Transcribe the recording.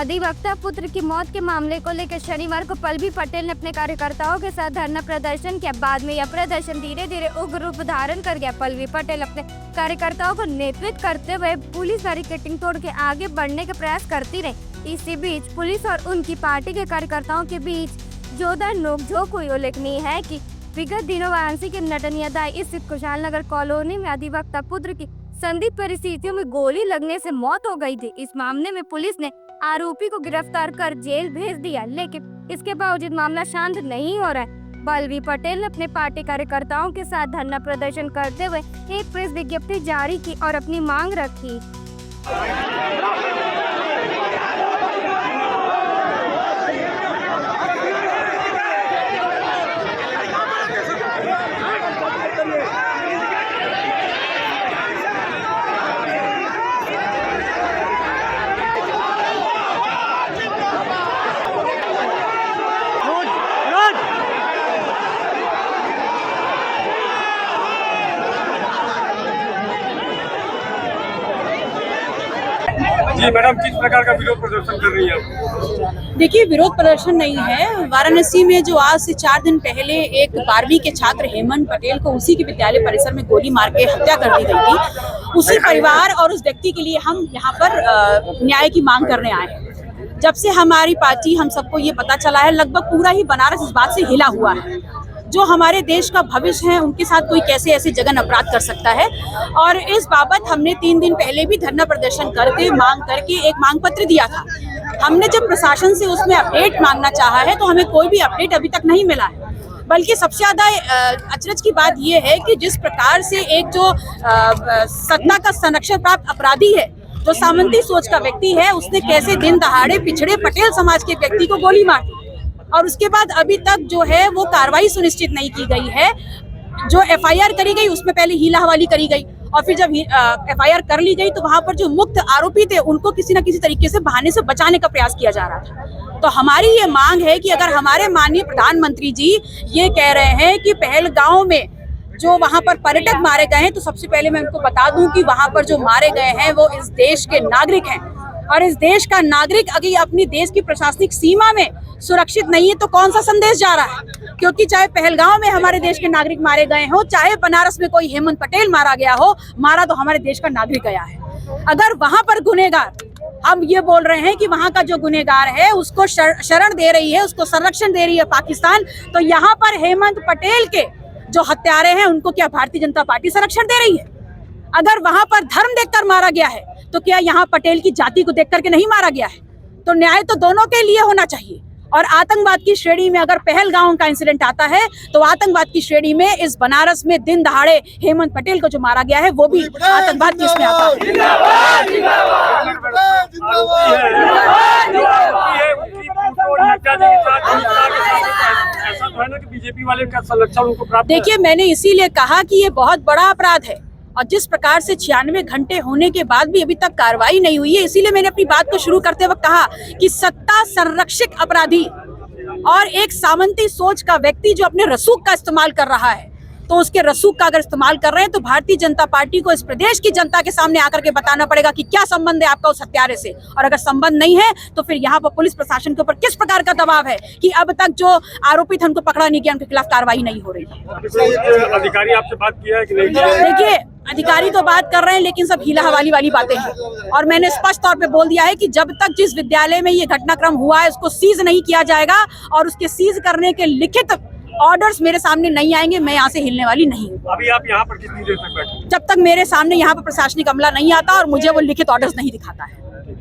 अधिवक्ता पुत्र की मौत के मामले को लेकर शनिवार को पल्लवी पटेल ने अपने कार्यकर्ताओं के साथ धरना प्रदर्शन किया। बाद में यह प्रदर्शन धीरे धीरे उग्र रूप धारण कर गया। पल्लवी पटेल अपने कार्यकर्ताओं को नेतृत्व करते हुए पुलिस बैरिकेडिंग तोड़ के आगे बढ़ने के प्रयास करती रही। इसी बीच पुलिस और उनकी पार्टी के कार्यकर्ताओं के बीच जोरदार नोकझोंक हुई। उल्लेखनीय है कि विगत दिनों वाराणसी के नटनियादाई स्थित खुशहाल नगर कॉलोनी में अधिवक्ता पुत्र की संदिग्ध परिस्थितियों में गोली लगने से मौत हो गई थी। इस मामले में पुलिस ने आरोपी को गिरफ्तार कर जेल भेज दिया, लेकिन इसके बावजूद मामला शांत नहीं हो रहा है। पल्लवी पटेल ने अपने पार्टी कार्यकर्ताओं के साथ धरना प्रदर्शन करते हुए एक प्रेस विज्ञप्ति जारी की और अपनी मांग रखी। जी मैडम, किस प्रकार का विरोध प्रदर्शन कर रही है? देखिए, विरोध प्रदर्शन नहीं है। वाराणसी में जो आज से 4 दिन पहले एक 12वीं के छात्र हेमंत पटेल को उसी के विद्यालय परिसर में गोली मार के हत्या कर दी गई थी, उसी परिवार और उस व्यक्ति के लिए हम यहाँ पर न्याय की मांग करने आए हैं। जब से हमारी पार्टी, हम सबको ये पता चला है, लगभग पूरा ही बनारस इस बात से हिला हुआ है। जो हमारे देश का भविष्य है, उनके साथ कोई कैसे ऐसे जघन्य अपराध कर सकता है। और इस बाबत हमने 3 दिन पहले भी धरना प्रदर्शन करके मांग करके एक मांग पत्र दिया था। हमने जब प्रशासन से उसमें अपडेट मांगना चाहा है तो हमें कोई भी अपडेट अभी तक नहीं मिला है। बल्कि सबसे ज्यादा अचरज की बात यह है कि जिस प्रकार से एक जो सत्ता का संरक्षण प्राप्त अपराधी है, जो सामंती सोच का व्यक्ति है, उसने कैसे दिन दहाड़े पिछड़े पटेल समाज के व्यक्ति को गोली मार दी और उसके बाद अभी तक जो है वो कार्रवाई सुनिश्चित नहीं की गई है। जो एफआईआर करी गई उसमें पहले हीला हवाली करी गई और फिर जब एफआईआर कर ली गई तो वहां पर जो मुक्त आरोपी थे उनको किसी न किसी तरीके से बहाने से बचाने का प्रयास किया जा रहा था। तो हमारी ये मांग है कि अगर हमारे माननीय प्रधानमंत्री जी ये कह रहे हैं कि पहलगांव में जो वहां पर पर्यटक मारे गए हैं, तो सबसे पहले मैं उनको बता दूं कि वहां पर जो मारे गए हैं वो इस देश के नागरिक हैं। और इस देश का नागरिक अगर अपनी देश की प्रशासनिक सीमा में सुरक्षित नहीं है तो कौन सा संदेश जा रहा है? क्योंकि चाहे पहलगांव में हमारे देश के नागरिक मारे गए हो, चाहे बनारस में कोई हेमंत पटेल मारा गया हो, मारा तो हमारे देश का नागरिक गया है। अगर वहां पर गुनहगार, हम ये बोल रहे हैं कि वहां का जो गुनहगार है उसको शरण दे रही है, उसको संरक्षण दे रही है पाकिस्तान, तो यहाँ पर हेमंत पटेल के जो हत्यारे हैं उनको क्या भारतीय जनता पार्टी संरक्षण दे रही है? अगर वहां पर धर्म देखकर मारा गया है तो क्या यहाँ पटेल की जाति को देख करके नहीं मारा गया है? तो न्याय तो दोनों के लिए होना चाहिए। और आतंकवाद की श्रेणी में अगर पहलगांव का इंसिडेंट आता है तो आतंकवाद की श्रेणी में इस बनारस में दिन दहाड़े हेमंत पटेल को जो मारा गया है वो भी आतंकवाद की इसमें आता है। देखिए, मैंने इसीलिए कहा कि ये बहुत बड़ा अपराध है और जिस प्रकार से 96 घंटे होने के बाद भी अभी तक कार्रवाई नहीं हुई है, इसीलिए मैंने अपनी बात को शुरू करते वक्त कहा कि सत्ता संरक्षक अपराधी और एक सामंती सोच का व्यक्ति जो अपने रसूख का इस्तेमाल कर रहा है, तो उसके रसूख का अगर इस्तेमाल कर रहे हैं तो भारतीय जनता पार्टी को इस प्रदेश की जनता के सामने आकर के बताना पड़ेगा कि क्या संबंध है आपका उस हत्यारे से। और अगर संबंध नहीं है तो फिर यहाँ पर पुलिस प्रशासन के ऊपर किस प्रकार का दबाव है कि अब तक जो आरोपी थे उनको पकड़ा नहीं गया, उनके खिलाफ कार्रवाई नहीं हो रही है। अधिकारी आपसे बात किया है कि नहीं? देखिए, अधिकारी तो बात कर रहे हैं लेकिन सब हीला हवाली वाली बातें हैं। और मैंने स्पष्ट तौर पे बोल दिया है कि जब तक जिस विद्यालय में ये घटनाक्रम हुआ है उसको सीज नहीं किया जाएगा और उसके सीज करने के लिखित ऑर्डर्स मेरे सामने नहीं आएंगे, मैं यहाँ से हिलने वाली नहीं हूँ। अभी आप यहाँ पर कितनी देर तक बैठे? जब तक मेरे सामने यहाँ पर प्रशासनिक अमला नहीं आता और मुझे वो लिखित ऑर्डर्स नहीं दिखाता है।